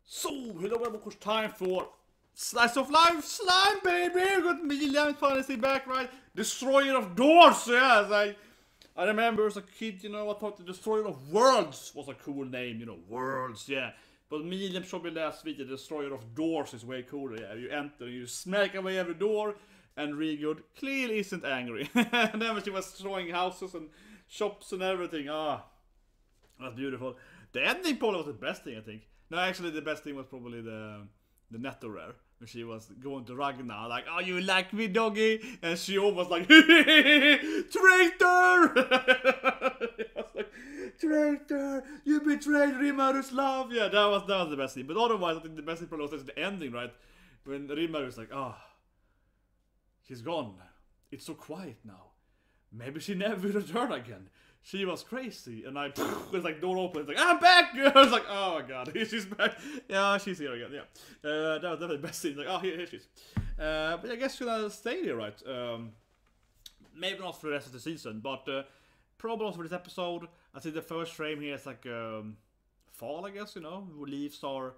So, hello everyone, it's time for Slice of Life Slime, baby! We got Milim finally back, right? Destroyer of doors, yeah! I remember as a kid, you know, I thought the Destroyer of Worlds was a cool name, you know, Worlds, yeah. But Milim showed me last week the Destroyer of Doors is way cooler, yeah. You enter, you smack away every door, and Rigurd clearly isn't angry. And then she was destroying houses and shops and everything, that's beautiful. The ending probably was the best thing, I think. No, actually, the best thing was probably the Netto Rare. When she was going to Ragnar, like, oh, you like me, doggy? And she almost like, traitor! It was like, traitor! You betrayed Rimuru's love! Yeah, that was the best thing. But otherwise, I think the best thing probably was the ending, right? When Rimuru is like, oh, she's gone. It's so quiet now. Maybe she never will return again. She was crazy, and I was like, door open, it's like, I'm back! I was like, oh my god, she's back. Yeah, she's here again, yeah. That was definitely the best thing, like, oh, here she is. But I guess she's gonna stay here, right? Maybe not for the rest of the season, but probably also for this episode. I think the first frame here is like fall, I guess, you know? Leaves are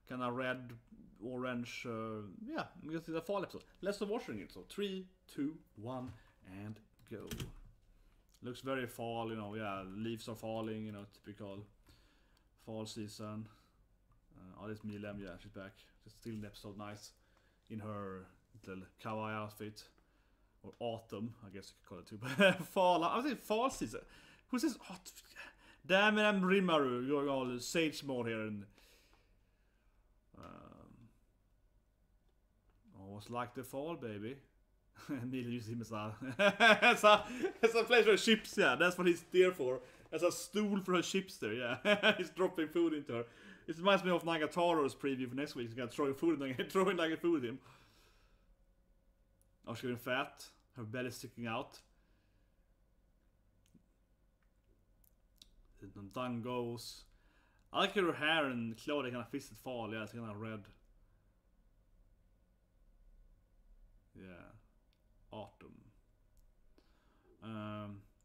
kind of red, orange, yeah, I guess it's a fall episode. Let's start watching it, so 3, 2, 1, and go. Looks very fall, you know, yeah, leaves are falling, you know, typical fall season. Oh, this Milim, yeah, she's back. She's still in the episode, nice. In her little kawaii outfit. Or autumn, I guess you could call it too. But fall, I would say fall season. Who says autumn? Damn it, I'm Rimuru, going all sage mode here. And almost like the fall, baby. Milim used him as a place for ships, yeah, that's what he's there for. As a stool for her ships there, yeah. He's dropping food into her. It reminds me of Nagataro's preview for next week. He's gonna throw food and throwing like a food at him. Oh, she's getting fat. Her belly sticking out. The dung goes. I like her hair and clothing kind of fits it fall, yeah, it's kind of red. Yeah. Autumn.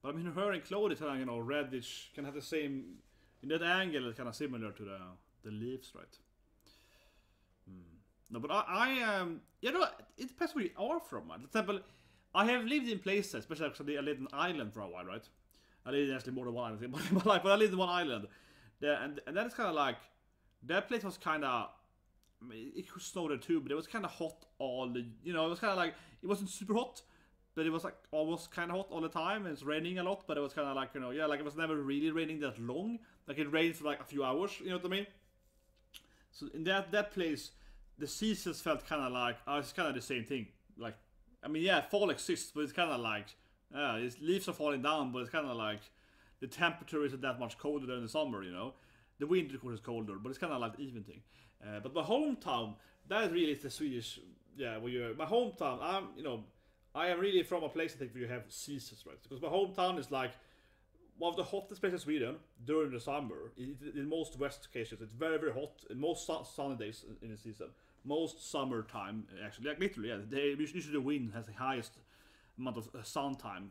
But I mean, her and clothes is kind of, you know, reddish, can have the same, in that angle it's kind of similar to the leaves, right? No, but you know, it depends where you are from. For example, I have lived in places, especially because I lived in an island for a while, right? I lived in actually more than one island in my life, but I lived in one island. Yeah, and that is kind of like, that place was kind of, I mean, it could snow there too, but it was kind of hot all the, you know, it was kind of like, it wasn't super hot, but it was like almost kind of hot all the time, and it's raining a lot, but it was kind of like, you know, yeah, like it was never really raining that long, like it rained for like a few hours, you know what I mean? So in that place, the seasons felt kind of like, it's kind of the same thing, like, I mean, yeah, fall exists, but it's kind of like, leaves are falling down, but it's kind of like, the temperature isn't that much colder than the summer, you know? The winter, of course, is colder, but it's kind of like the even thing. But my hometown, that really is the Swedish, yeah, where you're, my hometown, I am really from a place, I think, where you have seasons, right? Because my hometown is like one of the hottest places in Sweden during the summer. In most west cases, it's very, very hot. In most sunny days in the season. Most summertime, actually, like literally, yeah. Usually the wind has the highest amount of sun time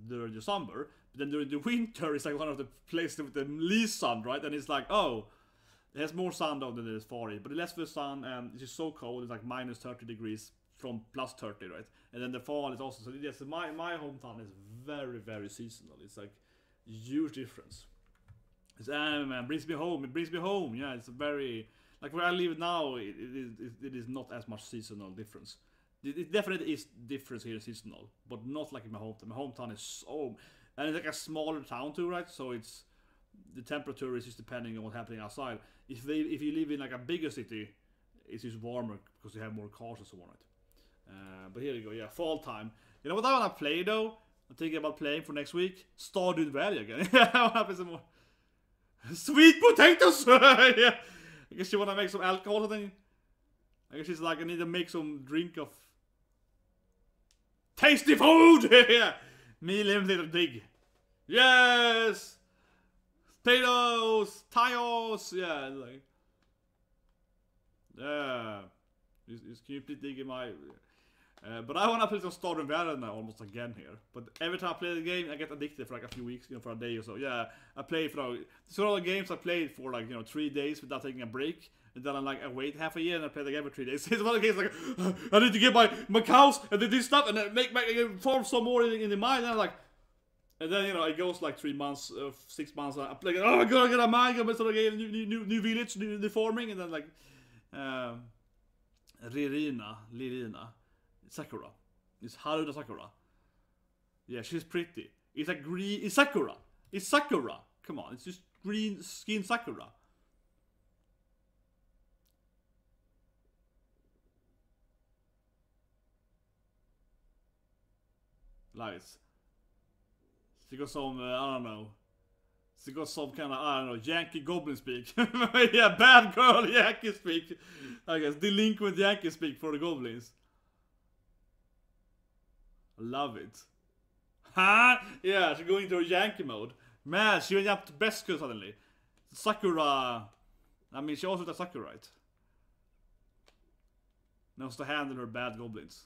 during the summer. But then during the winter, it's like one of the places with the least sun, right? And it's like, oh, it has more sun though than it is far east, but less of the sun, and it's just so cold. It's like minus 30 degrees from plus 30, right? And then the fall is also, so yes, my hometown is very, very seasonal. It's like huge difference. It's man, brings me home. It brings me home. Yeah, it's very, like where I live now, it is not as much seasonal difference. It definitely is difference here seasonal, but not like in my hometown. My hometown is so, and it's like a smaller town too, right? So it's, the temperature is just depending on what's happening outside. If you live in like a bigger city, it's just warmer because you have more cars and so on, right? But here you go, yeah, fall time. You know what I want to play though? I'm thinking about playing for next week. Stardew Valley again. What happens some more? Sweet potatoes! Yeah. I guess you want to make some alcohol or something. I guess she's like, I need to make some drink of tasty food! Yeah. Milim little dig. Yes! Potatoes! Tacos! Yeah, like, yeah. Can you please dig in my... But I wanna play some Stardew Valley now almost again here. But every time I play the game, I get addicted for like a few weeks, you know, for a day or so. Yeah, I play for it's one of the games I played for like, you know, 3 days without taking a break. And then I'm like, I wait half a year and I play the game for 3 days. It's one of the games like, I need to get my cows and then this stuff and then make farm some more in the mine. And I'm like, and then, you know, it goes like 3 months, 6 months. I'm like, oh, I gotta get a mine, I'm gonna get a new village, new farming, and then like, Lirina, Sakura. It's Haruda Sakura. Yeah, she's pretty. It's like green. It's Sakura. It's Sakura. Come on, it's just green skin Sakura. Lights. She got some, I don't know. She got some kind of, I don't know, Yankee Goblin speak. Yeah, bad girl Yankee speak. I guess delinquent Yankee speak for the goblins. I love it. Huh? Yeah, she's going into a Yankee mode. Man, she went up to best girl suddenly. Sakura. I mean, she also does Sakura, right? Knows to handle her bad goblins.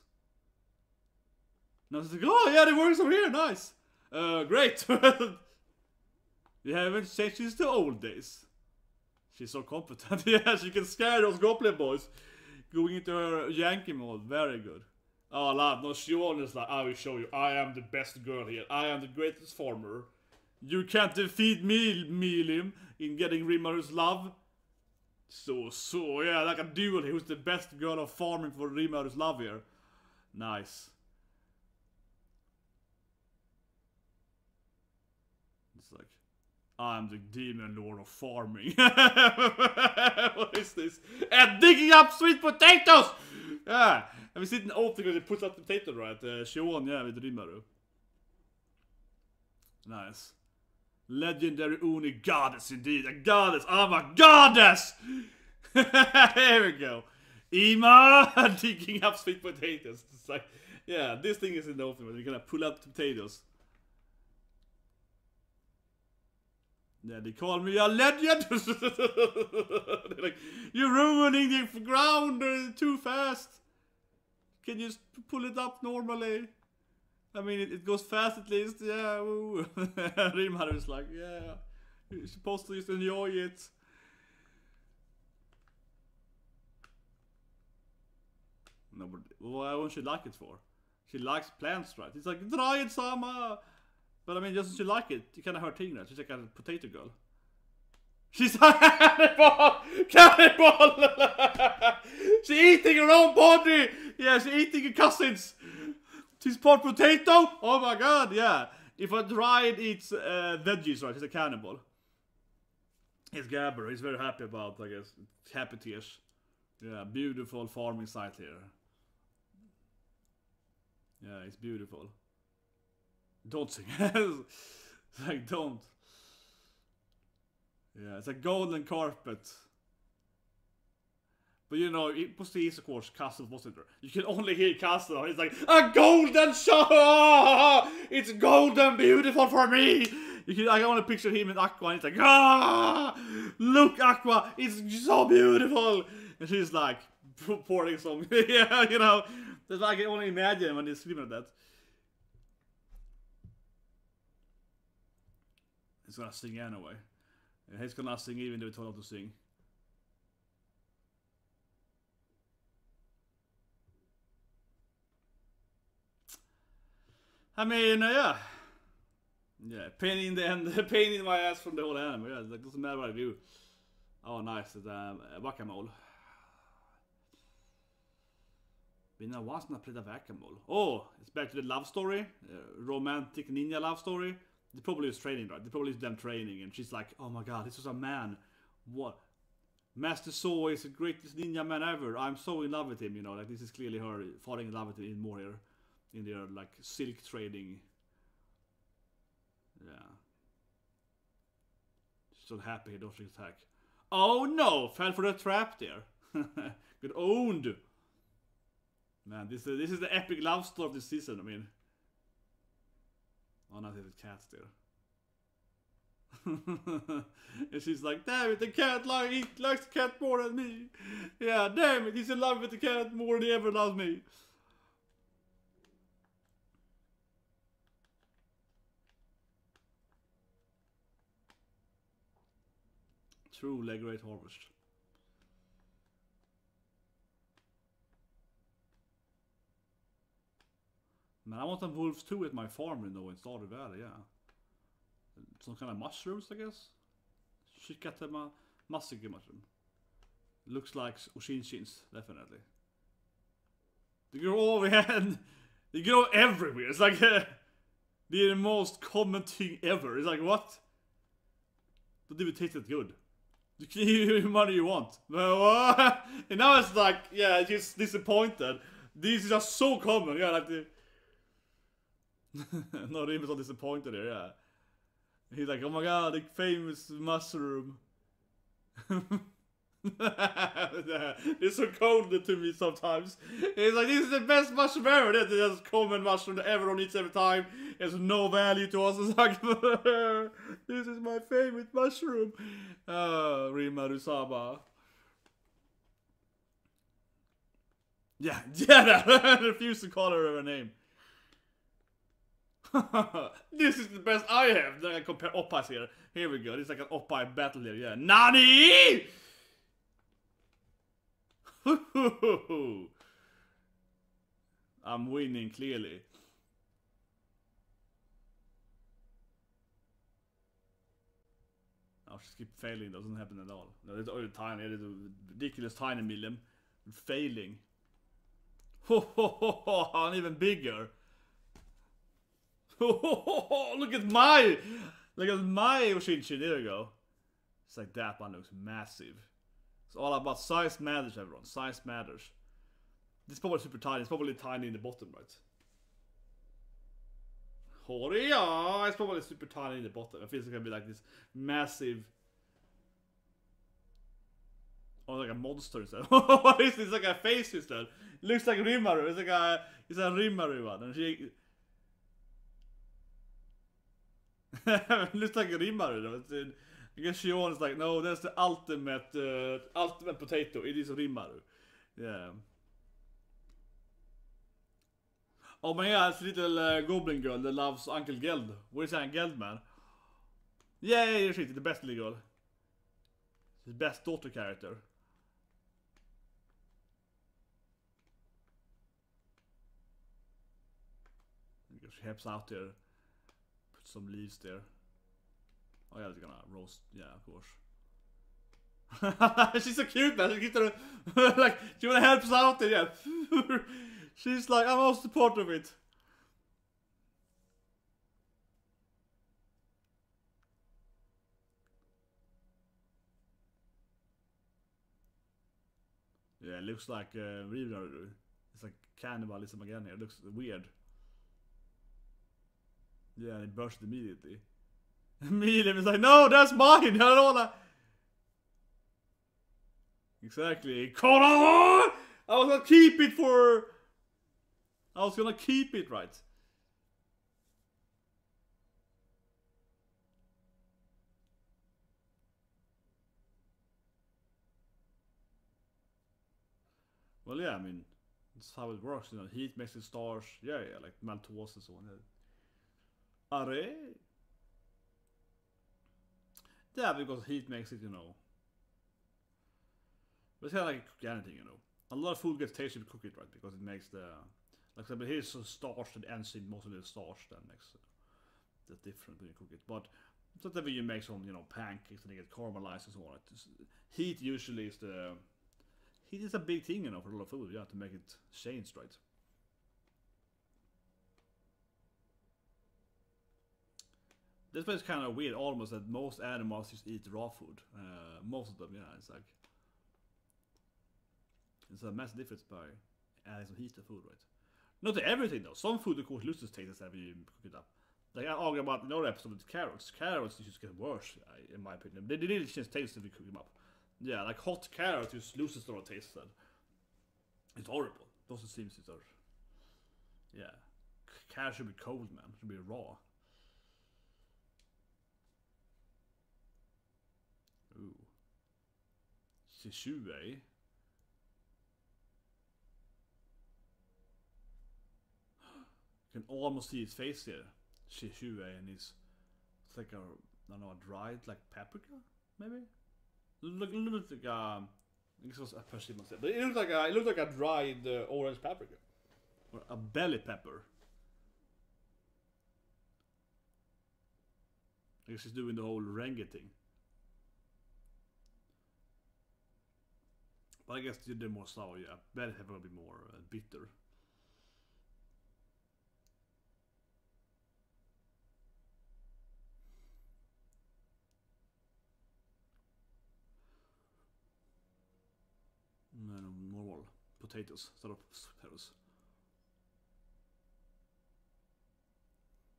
Now she's like, oh yeah, they works over here, nice. Great. You haven't changed since the old days. She's so competent. Yeah, she can scare those goblin boys. Going into her Yankee mode, very good. Oh, love, no, she always like, I will show you, I am the best girl here. I am the greatest farmer. You can't defeat me, Milim, in getting Rimuru's love. So, yeah, like a duel here. Who's the best girl of farming for Rimuru's love here? Nice. It's like, I'm the demon lord of farming. What is this? And digging up sweet potatoes! Yeah, have you seen an old because it puts up the potato, right? She won, yeah, with Rimuru. Nice. Legendary Uni goddess indeed. A goddess. I'm a goddess! Here we go. Ima digging up sweet potatoes. It's like, yeah, this thing is in the open. You're gonna pull up the potatoes. Yeah, they call me a legend. They're like, you're ruining the ground too fast. Can you just pull it up normally? I mean, it goes fast at least. Yeah. Rimuru is like, yeah, you're supposed to just enjoy it. No, but why won't she like it for? She likes plants, right? It's like, dry it, Sama. But I mean, doesn't she like it? You kind of her thing, right? She's like a potato girl. She's a cannibal! Cannibal! She's eating her own body! Yeah, she's eating her cousins! She's part potato? Oh my god, yeah. If a dried eats veggies, right, he's a cannibal. He's Gabber, he's very happy about, I guess, happy tears. Yeah, beautiful farming site here. Yeah, it's beautiful. Don't sing. It's like, don't. Yeah, it's a golden carpet. But you know, it was the easy course, Castle wasn't there. You can only hear Castle. It's like, a golden show! It's golden beautiful for me! I can only picture him in Aqua, and it's like, ah! Look, Aqua, it's so beautiful! And she's like, pouring some, yeah, you know. That's like I can only imagine when he's screaming at that. He's gonna sing anyway. Yeah, he's gonna sing even though we told him to sing. I mean, yeah. Yeah, pain in the end, pain in my ass from the whole anime. Yeah, it doesn't matter what I do. Oh, nice. It's whack-a-mole. Been a while since I played a whack-a-mole. Oh, it's back to the love story. Romantic ninja love story. They probably is training, right? They probably is them training, and she's like, "Oh my god, this was a man. What? Master Saw is the greatest ninja man ever. I'm so in love with him." You know, like this is clearly her falling in love with him even more here in their like silk trading. Yeah. She's so happy he doesn't attack. Oh no! Fell for the trap there. Good owned. Man, this is the epic love story of this season. I mean. Oh, no, there's a cat there. And she's like, damn it, the cat likes the cat more than me. Yeah, damn it, he's in love with the cat more than he ever loves me. Truly a great harvest. Man, I want some wolves too at my farm, you know, in Stardew Valley, yeah. Some kind of mushrooms, I guess. Shikatema Masiki mushroom. Looks like Oshinshins, definitely. They grow over here and they grow everywhere. It's like they're the most common thing ever. It's like, what? Don't even taste that good. You can eat the money you want. And now it's like, yeah, just disappointed. This is just so common, yeah, like the... No, Rim is so disappointed here, yeah. He's like, oh my god, the famous mushroom. It's so cold to me sometimes. He's like, this is the best mushroom ever. That's just common mushroom that everyone eats every time. It's no value to us. It's like, this is my favorite mushroom. Rimuru Sama. Yeah, I refuse to call her name. This is the best I have. Then I compare oppas here. Here we go. It's like an oppa battle here. Yeah. NANI?! I'm winning clearly. Oh, she keeps failing. Doesn't happen at all. No, it's only tiny. It is a ridiculous tiny Milim. Failing. I'm even bigger. Look at my Oshinshi. There we go. It's like that one looks massive. It's all about size matters, everyone. Size matters. This is probably super tiny. It's probably tiny in the bottom, right? Yeah, it's probably super tiny in the bottom. I feel it's gonna be like this massive. Oh, like a monster instead. What is this? It's like a face instead. It looks like Rimuru. It's a Rimuru one. And she. It looks like a Rimuru though. I guess Shion is like, no, that's the ultimate potato. It is Rimuru. Yeah. Oh my god, it's a little goblin girl that loves Uncle Geld. Where's that Geld, man? Yeah, she's the best little girl. His best daughter character. She helps out there. Put some leaves there. Oh yeah, they're gonna roast. Yeah, of course. She's so cute, man. She keeps her, like, she wanna help us out there, yeah. She's like, I'm also part of it. Yeah, it looks like Rimuru. It's like cannibalism again here. It looks weird. Yeah, and it burst immediately. Milim is like, no, that's mine. I don't wanna. Exactly. I was gonna keep it for. I was gonna keep it, right? Well, yeah, I mean, that's how it works, you know. Heat makes it stars. Yeah, like Maltos and so on. Are? Yeah, because heat makes it, you know. But it's kind of like cook anything, you know. A lot of food gets tasty if you cook it right, because it makes the. Like I said, but here's a starch and enzyme, most of the starch that makes the difference when you cook it. But sometimes you make some, you know, pancakes and they get caramelized and so on. Heat usually is the. Heat is a big thing, you know, for a lot of food, yeah, to make it change, right? This is kind of weird, almost, that most animals just eat raw food. Most of them, yeah, it's like. It's a massive difference by adding some heat to food, right? Not to everything though. Some food of course loses taste when you cook it up. Like I argue about another episode with carrots. Carrots just get worse, in my opinion. They really change taste if you cook them up. Yeah, like hot carrots just loses a lot of taste then. It's horrible. Those seems it's yeah. Carrots should be cold, man. Should be raw. Ooh. Shishui. You can almost see his face here. Shishui, and it's like a, I don't know, a dried like paprika, maybe? Look like it was a persimmon. But it looked like a dried orange paprika. Or a belly pepper. I guess she's doing the whole renge thing. But I guess you did more sour, yeah. Belly pepper will be more bitter. No, normal potatoes instead of potatoes.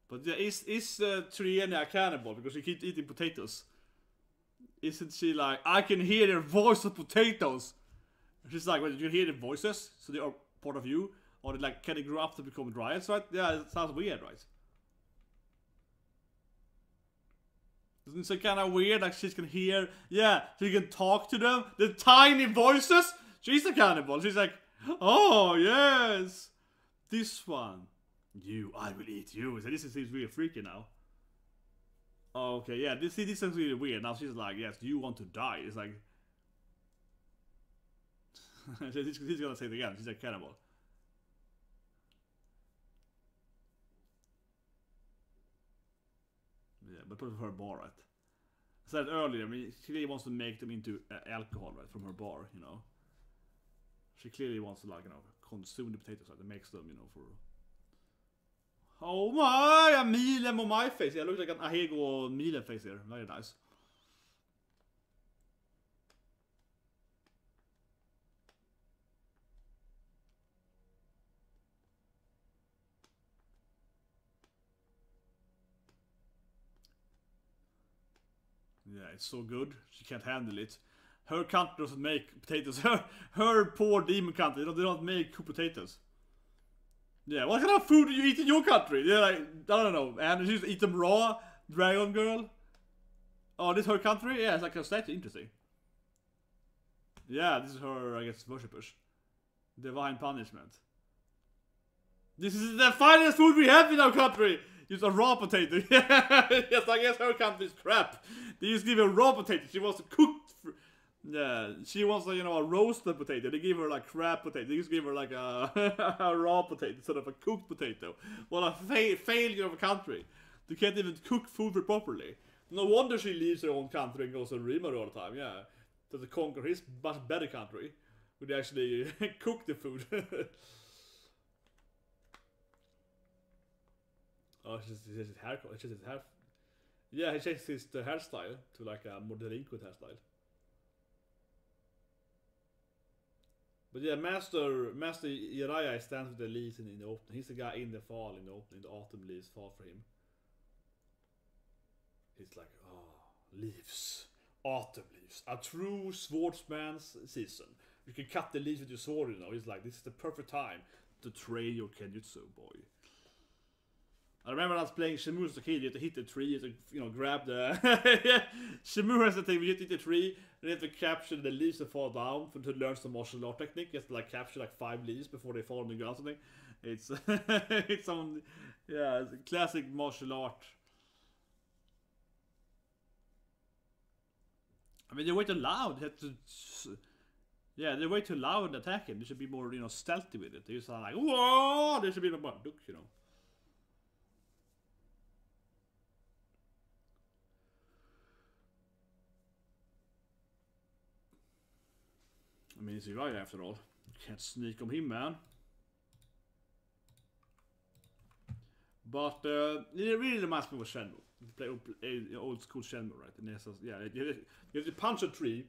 But yeah, is Treyni a cannibal because she keeps eating potatoes? Isn't she like, I can hear the voice of potatoes? She's like, well, did you hear the voices? So they are part of you? Or they, like, can they grow up to become dryads, right? Yeah, it sounds weird, right? Doesn't it sound kind of weird? Like she can hear, yeah, she can talk to them. The tiny voices. She's a cannibal. She's like, oh yes, this one. You, I will eat you. So this seems really freaky now. Okay, yeah, this sounds really weird. Now she's like, yes, you want to die. It's like, he's gonna say it again. She's a cannibal. Yeah, but put her bar, right? I said earlier, I mean, she clearly wants to make them into alcohol, right, from her bar, you know. She clearly wants to, like, you know, consume the potatoes, right, and makes them, you know, for... Oh my, a Milim on my face. Yeah, it looks like an Ahego Milim face here. Very nice. Yeah, it's so good. She can't handle it. Her country doesn't make potatoes. Her poor demon country, they don't make cooked potatoes. Yeah, what kind of food do you eat in your country? They're like, I don't know, and she just eat them raw, dragon girl. Oh, this is her country? Yeah, it's like a statue, interesting. Yeah, this is her, I guess, worshippers. Divine punishment. This is the finest food we have in our country! Just a raw potato. Yes, I guess her country is crap. They just give her raw potato. She wants to cook. Yeah, she wants, you know, a roasted potato. They give her like crab potato. They just give her like a raw potato instead of a cooked potato. What a failure of a country. They can't even cook food properly. No wonder she leaves her own country and goes to Rimuru all the time. Yeah, to conquer his much better country, where they actually cook the food. Oh, it's just his hair. It's just his hair. Yeah, he changed his hairstyle to like a more delinquent hairstyle. But yeah, Master Jiraiya stands with the leaves in the open. He's the guy in the fall, in the opening. The autumn leaves fall for him. He's like, oh, leaves. Autumn leaves. A true swordsman's season. You can cut the leaves with your sword, you know. He's like, this is the perfect time to train your Kenjutsu, boy. I remember when I was playing Rimuru as a kid, you have to hit the tree, you have to, you know, grab the... Rimuru has the thing, you have to hit the tree, and you have to capture the leaves that fall down to learn some martial art technique. You have to, like, capture, like, 5 leaves before they fall on the ground or something. It's... it's some... Yeah, it's a classic martial art. I mean, they're way too loud. You have to... Yeah, they're way too loud attacking. They should be more, you know, stealthy with it. They just sound like, whoa! They should be more duck, you know. I mean, he's right after all. You can't sneak on him, man. But it really reminds me of Shenmue. You play old school Shenmue, right? And yeah, you have to punch a tree.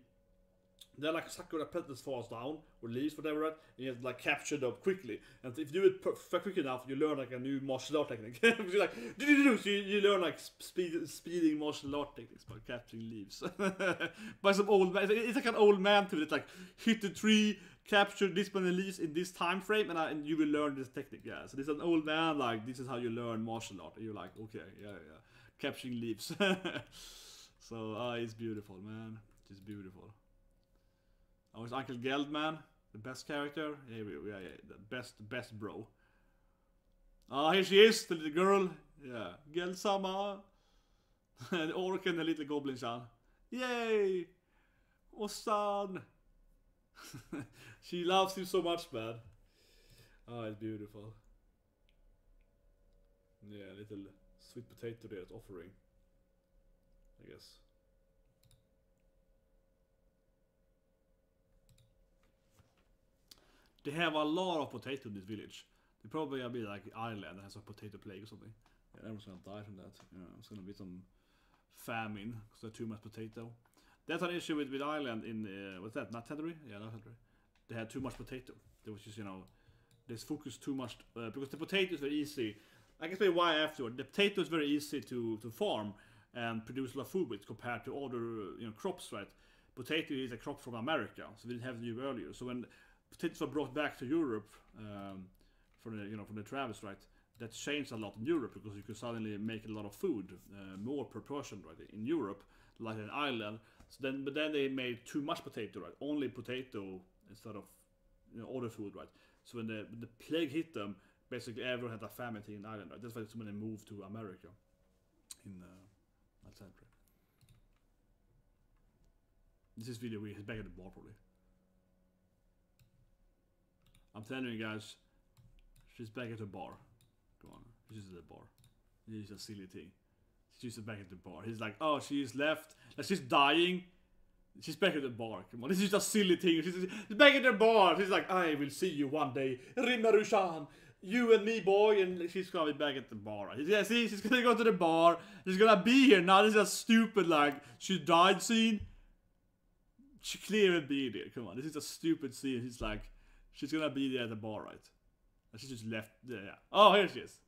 Then like sakura petals falls down or leaves, whatever, right? And you have to like capture them quickly. And if you do it quick enough, you learn like a new martial art technique. You're like, so you learn like speeding martial art techniques by capturing leaves. By some old man. It's like an old man to it. It's like hit the tree, capture this many leaves in this time frame, and you will learn this technique. Yeah. So this is an old man like this is how you learn martial art. And you're like, okay, yeah, capturing leaves. So it's beautiful, man. It's beautiful. Oh, it's Uncle Geldman, the best character. Yeah, the best bro. Ah, here she is, the little girl. Yeah, Geld-sama. The orc and the little goblin-chan. Yay! Osan! She loves him so much, man. Oh, it's beautiful. Yeah, a little sweet potato there offering, I guess. They have a lot of potato in this village. They probably gonna be like Ireland that has a potato plague or something. Yeah, everyone's gonna die from that. Yeah, it's gonna be some famine because there's too much potato. That's an issue with Ireland in what's that? Not Tenerife? Yeah, not Tenerife. They had too much potato. They was just, you know, they focused too much because the potato is very easy. I can explain why afterward. The potato is very easy to farm and produce a lot of food with compared to other crops, right? Potato is a crop from America, so we didn't have it earlier. So when potatoes were brought back to Europe from the travels, right? That changed a lot in Europe because you could suddenly make a lot of food, more per person, right? In Europe, like in Ireland. So but then they made too much potato, right? Only potato instead of other food, right? So when the plague hit them, basically everyone had a famine in Ireland, right? That's why so many moved to America in that century. This is video where he's back at the bar probably. I'm telling you guys, she's back at the bar. Come on, she's at the bar. This is a silly thing. She's back at the bar. He's like, oh, she's left. Like, she's dying. She's back at the bar. Come on, this is a silly thing. She's back at the bar. She's like, I will see you one day. Rimuru-chan. You and me, boy. And she's gonna be back at the bar. Yeah, see, she's gonna go to the bar. She's gonna be here now. This is a stupid, like, she died scene. She clearly be there. Come on, this is a stupid scene. He's like, she's gonna be there at the bar, right? And she just left there. Yeah. Oh, here she is.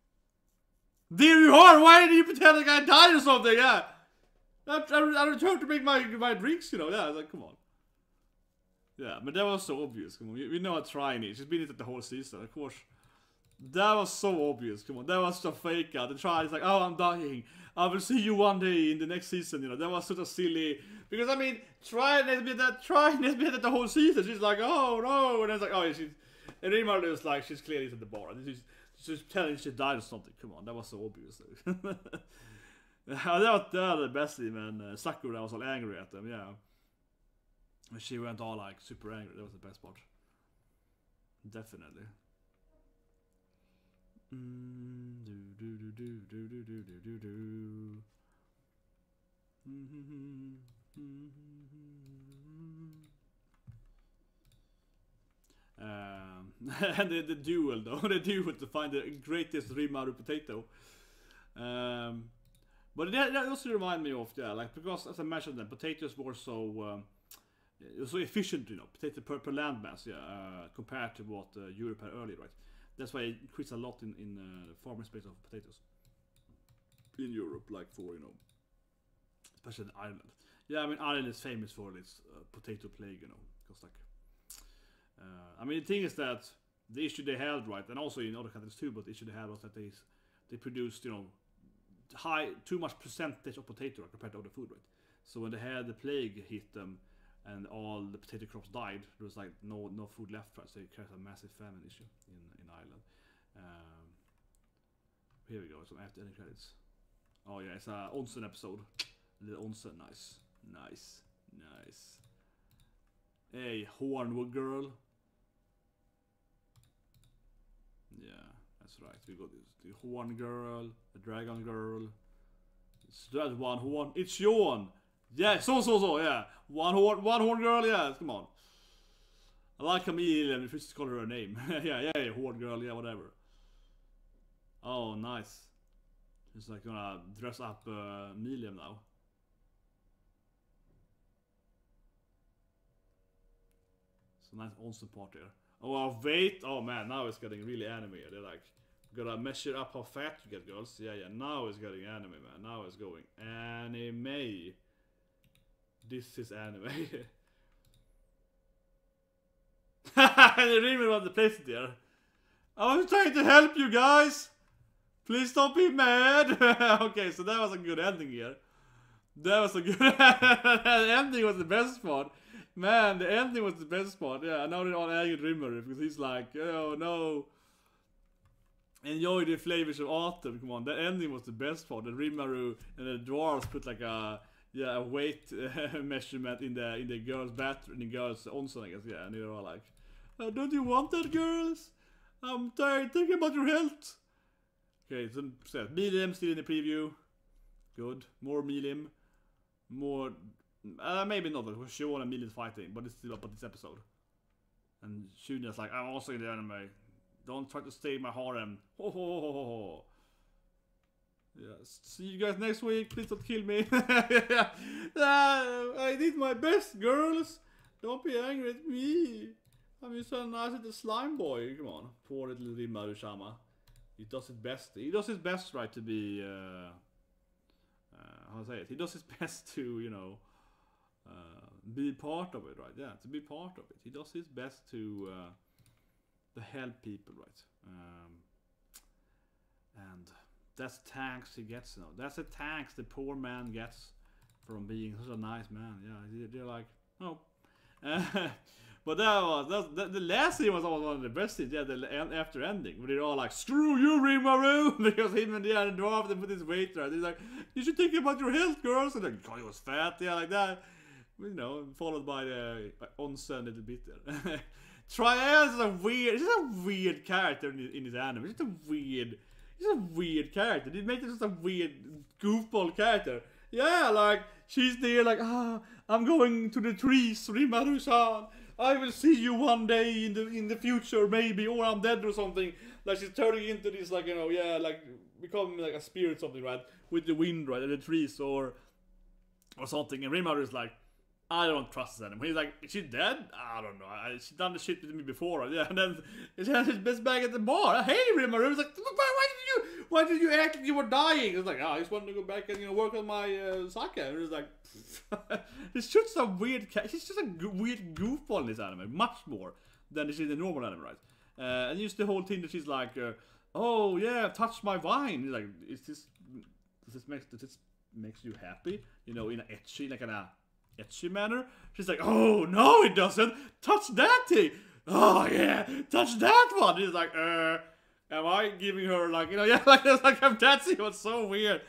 There you are! Why did you pretend like I died or something? Yeah. I returned to make my drinks, Yeah, I was like, come on. Yeah, but that was so obvious. Come on, we know how Treyni. She's been in it the whole season, of course. That was so obvious. Come on, that was so fake out. The Treyni is like, oh, I'm dying. I will see you one day in the next season. That was such a silly. Because I mean, Treyni has been at the whole season. She's like, oh no, and it's like, oh, she's. And Rimuru is like, she's clearly at the bar. And she's telling she died or something. Come on, that was so obvious. that was the best thing, man. Sakura was all angry at them, yeah. And she went all like super angry. That was the best part. Definitely. And the duel though, the duel to find the greatest Rimuru potato. But that also remind me of like because as I mentioned, the potatoes were so efficient, potato per landmass, compared to what Europe had earlier, right? That's why it increased a lot in the farming space of potatoes in Europe, like for especially in Ireland. Yeah, I mean Ireland is famous for its potato plague, because like. I mean, the thing is that the issue they had, right, and also in other countries too, but the issue they had was that they produced, too much percentage of potato compared to other food, right? So when they had the plague hit them and all the potato crops died, there was like no food left, right? So it created a massive famine issue in Ireland. Here we go, some after ending credits. Oh yeah, it's a onsen episode. The onsen, nice. Hey, horn girl. Yeah, that's right. We got the horn girl, the dragon girl. It's that one horn. It's Sean. Yeah, so, yeah. One horn girl, yeah, come on. I like Milim if you just call her name. yeah, horn girl, yeah, whatever. Oh, nice. She's like gonna dress up Milim now. So nice onsen part there. Oh, wait. Oh man, now it's getting really anime. They're like, gotta measure up how fat you get, girls. Yeah, now it's getting anime, man. Now it's going anime. This is anime. And the Rimuru on the place there. I was trying to help you guys. Please don't be mad. Okay, so that was a good ending here. That was a good the ending was the best part. Man, the ending was the best part. Yeah, now they're all angry at Rimuru because he's like, oh no. Enjoy the flavors of autumn. Come on, that ending was the best part. The Rimuru and the dwarves put like a yeah, a weight measurement in the girls' bathroom, in the girls' onsen, I guess. Yeah, and they're all like, "Don't you want that, girls? I'm tired. Think about your health." Okay, so Milim still in the preview. Good. More Milim. More. Maybe not, because Shion and Milim's fighting, but it's still up at this episode. And Shunya's like, "I'm also in the anime. Don't try to stay in my harem." Ho ho ho ho ho. Yeah, see you guys next week. Please don't kill me. I did my best, girls. Don't be angry at me. I'm just so nice at the slime boy. Come on, poor little Rimuru-sama. He does his best. He does his best, right, to be how to say it? He does his best to, you know, be part of it, right? Yeah, to be part of it. He does his best to help people, right? And that's thanks he gets now. That's the thanks the poor man gets from being such a nice man. Yeah, they're like, oh. But the last scene was one of the best scenes. Yeah, the after ending, where they're all like, "Screw you, Rimuru," because him and the dwarf, they put his weight right. He's like, "You should think about your health, girls." And like, "God, he was fat," yeah, like that. You know, followed by the onsen a little bit there. Trials is he's a weird character in his anime. He's a weird character. They make it just a weird goofball character. Yeah, like, she's there like, I'm going to the trees, Rimuru-san. I will see you one day in the future, maybe, or I'm dead or something. Like, she's turning into this, like, you know, yeah, like, becoming like a spirit or something, right? With the wind, right, and the trees, or something. And Rimuru is like, I don't trust her anymore. He's like, is she dead? I don't know. She done the shit with me before, right? Yeah, and then she has his best bag at the bar. Hey, Rimuru. He's like, why did you act like you were dying? It's like, I just wanted to go back and, you know, work on my sake. And it's like, it's just a weird. She's just a weird goofball in this anime, much more than she's in the normal anime, right? And just the whole thing that she's like, oh yeah, touch my vine. He's like, does this makes you happy? You know, in an ecchi, like an ecchi manner. She's like, oh no, it doesn't. Touch that thing. Oh yeah, touch that one. He's like, am I giving her, like, you know, yeah, like that scene was so weird.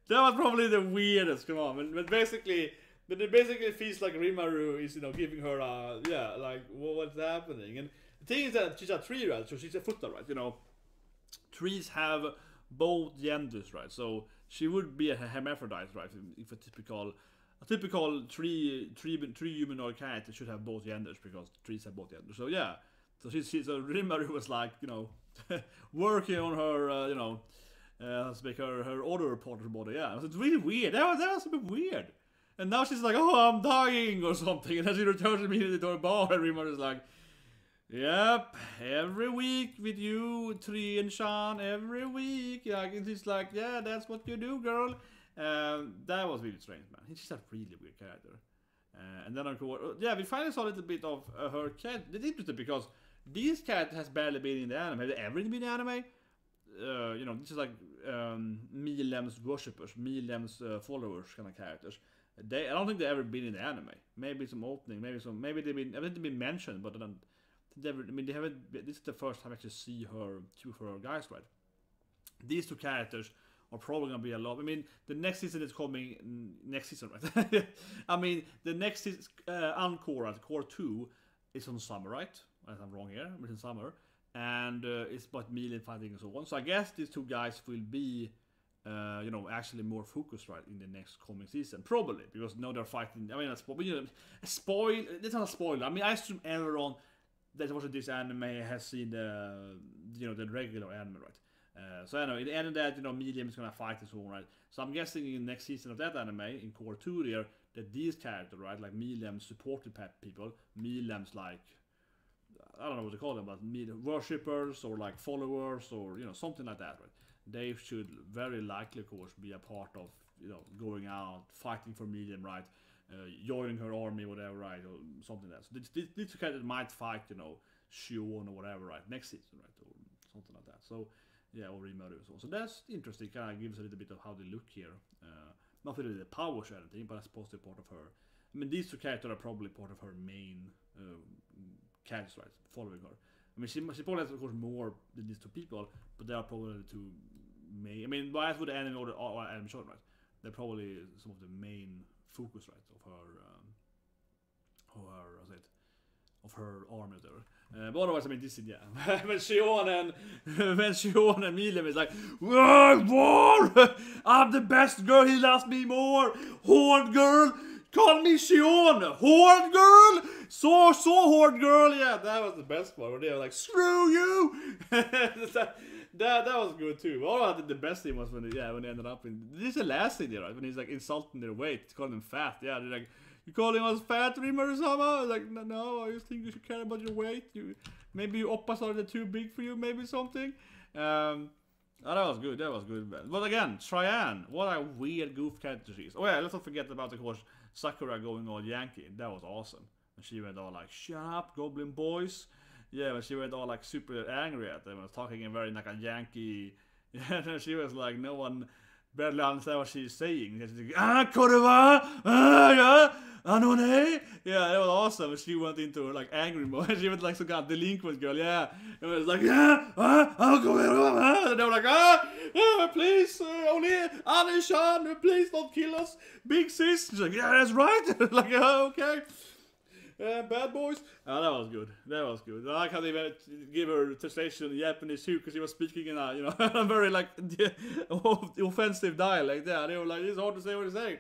That was probably the weirdest. Come on, but basically it feels like Rimuru is, you know, giving her yeah, like, what's happening. And the thing is that she's a tree, right? So she's a futa, right? You know, trees have both genders, right? So she would be a hermaphrodite, right? If a typical tree humanoid character should have both genders, because trees have both genders. So yeah, so so Rimuru was like, you know, working on her, you know, to make her other part of her body. Yeah, it's really weird. That was a bit weird. And now she's like, oh, I'm dying or something, and then she returns immediately to her bar, and Rimuru's like, yep, every week with you, Treyni-chan, every week. Yeah, and she's like, yeah, that's what you do, girl. That was really strange, man. She's a really weird character. And then, of course, yeah, we finally saw a little bit of her cat. It's interesting because this cat has barely been in the anime. Have they ever been in the anime? You know, this is like Milim's worshippers, Milim's followers kind of characters. I don't think they've ever been in the anime. Maybe some opening, maybe they've been. I think they've been mentioned, but they haven't. This is the first time I actually see her, two of her guys, right? These two characters are probably gonna be a lot. I mean, the next season is coming next season, right? I mean, the next season, Encore, right? Core 2 is on summer, right? Unless I'm wrong here, but in summer, and it's about Milim fighting and so on. So I guess these two guys will be, you know, actually more focused, right, in the next coming season, probably, because now they're fighting. I mean, a spoil. It's not a spoiler. I mean, I assume everyone that watches this anime has seen the, you know, the regular anime, right? So I know, in the end of that, you know, Milim is gonna fight and so on, right? So I'm guessing in the next season of that anime, in Core 2 there, that these characters, right, like Milim supported people, Milim's like, I don't know what to call them, but worshippers or like followers or, you know, something like that, right? They should very likely, of course, be a part of, you know, going out, fighting for Milim, right? Joining her army, whatever, right? Or something like that. So these two characters might fight, you know, Shion or whatever, right? Next season, right? Or something like that. So, yeah, or Rimuru as well. So that's interesting. Kind of gives a little bit of how they look here. Not really the powers or anything, but I suppose they're part of her. I mean, these two characters are probably part of her main characters, right? Following her. I mean, she probably has, of course, more than these two people, but they are probably the two main. I mean, why would the anime or anime short, right? They're probably some of the main focus, right, of her arm or whatever. But otherwise, I mean, this is, yeah. when Shion and Milim is like, war! I'm the best girl, he loves me more! Horde girl! Call me Shion! Horde girl! So horde girl! Yeah, that was the best part, where they were like, screw you! that was good too. But all the best thing was when they ended up in, this is the last thing, right? When he's like insulting their weight, calling them fat. Yeah, they're like, you calling us fat, Rimuru sama? Like, no, I just think you should care about your weight. Maybe your oppas are too big for you, maybe something. That was good, man. But again, Treyni, what a weird goof character she is. Oh yeah, let's not forget about, of course, Sakura going all Yankee. That was awesome. And she went all like, shut up, Goblin boys. Yeah, but she went all like super angry at them. Was talking in very like a Yankee. Yeah, she was like, no one barely understand what she's saying. She's like, koreva, yeah, anone. Yeah, that was awesome. She went into like angry mode. She went like some kind of delinquent girl. Yeah, it was like, yeah, I'll go. And they were like, please, only Anishan, please don't kill us, big sis. She's like, yeah, that's right. Like, okay. Bad boys. That was good. I like how they give her translation in Japanese too, because she was speaking in a, a very like offensive dialect. Yeah, they were like, it's hard to say what to say.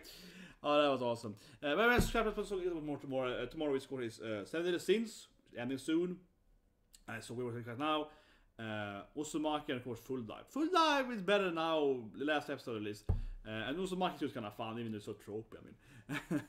Oh, that was awesome. But let's scrap it more tomorrow. Tomorrow we score his 7 Deadly Sins, ending soon. So we will take that now. Uzumaki and of course Full Dive. Full Dive is better now. The last episode at least. And Uzumaki was kind of fun, even though it's so tropey. I mean.